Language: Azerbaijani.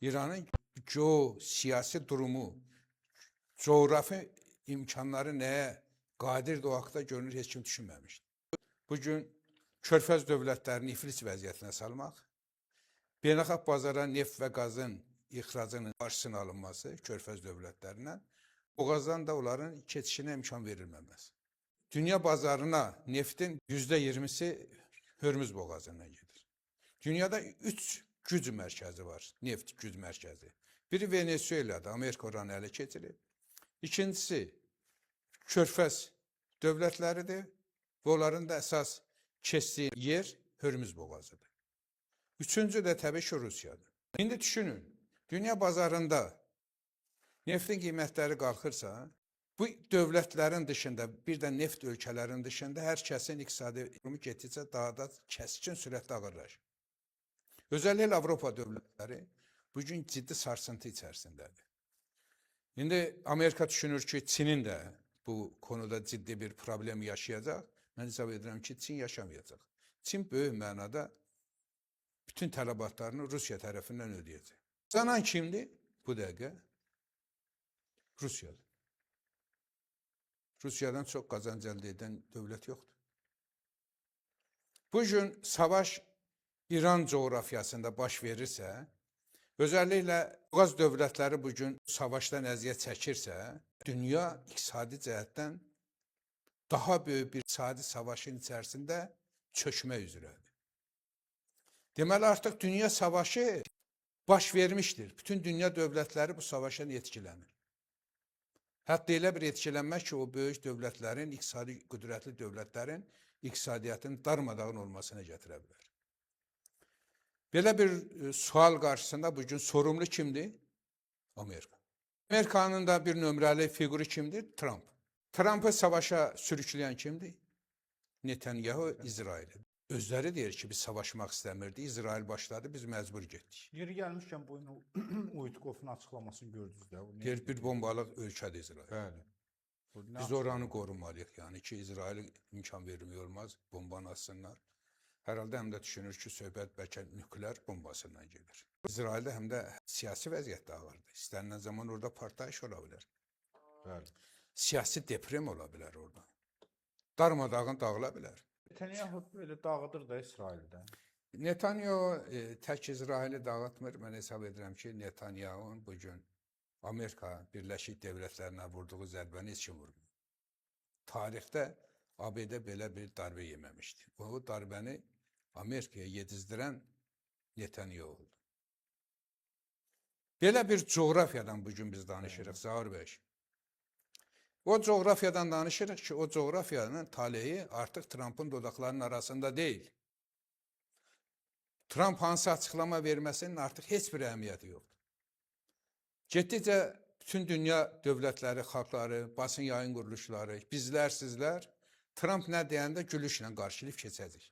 İranın siyasi durumu, coğrafi imkanları nəyə qadirdir o haqda görünür heç kim düşünməmişdi. Bugün Körfəz dövlətlərini iflis vəziyyətinə salmaq, beynəlxalq bazara neft və qazın ixracının qarşısının alınması Körfəz dövlətlərindən, boğazdan da onların keçişinə imkan verilməməsi. Dünya bazarına neftin %20'si Hörmüz boğazından gedir. Dünyada 3 güc mərkəzi var, neft güc mərkəzi. Biri Venezuela'da, Amerika oranı ələ keçirib. İkincisi Körfəz dövlətləridir və onların da əsas keçdiyi yer Hörmüz boğazıdır. Üçüncü də təbii ki Rusiyadır. İndi düşünün, dünya bazarında neftin qiymətləri qalxırsa, bu dövlətlərin dışında, bir də neft ölkələrin dışında hər kəsin iqtisadi durumu getdikcə daha da kəskin sürətlə ağırlaşır. Özellikle Avropa dövlətləri bugün ciddi sarsıntı içərisindədir. İndi Amerika düşünür ki, Çinin də bu konuda ciddi bir problem yaşayacaq. Mən hesab edirəm ki, Çin yaşamayacaq. Çin böyük mənada bütün tələbatlarını Rusiya tərəfindən ödəyəcək. Kazanan kimdir? Bu dəqiqə Rusiyadır. Rusiyadan çox qazanc əldə edən dövlət yoxdur. Bugün savaş İran coğrafyasında baş verirsə, özellikle Boğaz dövlətləri bugün savaşdan əziyyət çəkirsə, dünya iqtisadi cəhətdən daha böyük bir iqtisadi savaşın içərisində çökmək üzrədir. Deməli, artıq dünya savaşı baş vermişdir. Bütün dünya dövlətləri bu savaşdan etkilənir. Hətta elə bir etkilənmək ki, o böyük dövlətlərin, iqtisadi qüdrətli dövlətlərin iqtisadiyyatın darmadağın olmasına gətirə bilər. Belə bir sual qarşısında bugün sorumlu kimdir? Amerika. Amerikanın da bir nömrəli figürü kimdir? Trump. Trump'ı savaşa sürükləyən kimdir? Netanyahu, İsrail'dir. Özləri deyir ki, biz savaşmaq istəmirdik, İsrail başladı, biz məcbur getdik. Yeri gəlmişkən bu Uyutkovun açıklamasını gördünüz də. Deyir, bir bombalıq ölkədir İsrail. Bəli. Biz oranı qorumalıyıq, yəni ki, İsrail imkan vermiyor olmaz, bombanı atsınlar. Herhalde həm də düşünür ki, söhbət bəlkə nükleer bombasından gelir. İsraildə həm də siyasi vəziyyət ağırdır. İstənilən zaman orada partlayış ola bilər. Bəli. Siyasi deprem ola bilər orada. Darmadağın dağıla bilər. Netanyahu böyle dağıdır da İsrail'də. Netanyahu tək İsraili dağıtmır. Mən hesab edirəm ki, Netanyahun bugün Amerika Birləşik Devletlərinə vurduğu zərbəni heç kim vurmuyor. Tarixdə ABD belə bir darbə yeməmişdi. O darbəni Amerika'ya yedizdirən Netanyahu oldu. Belə bir coğrafyadan bugün biz danışırıq, Zaur bəy. O coğrafyadan danışırıq ki, o coğrafyanın taleyi artıq Trump'ın dodaqlarının arasında deyil. Trump hansı açıqlama verməsinin artıq heç bir əhəmiyyəti yoxdur. Getdikcə bütün dünya dövlətləri, xalqları, basın yayın quruluşları, bizlər, sizlər Trump nə deyəndə gülüşlə qarşılayıb keçəcək.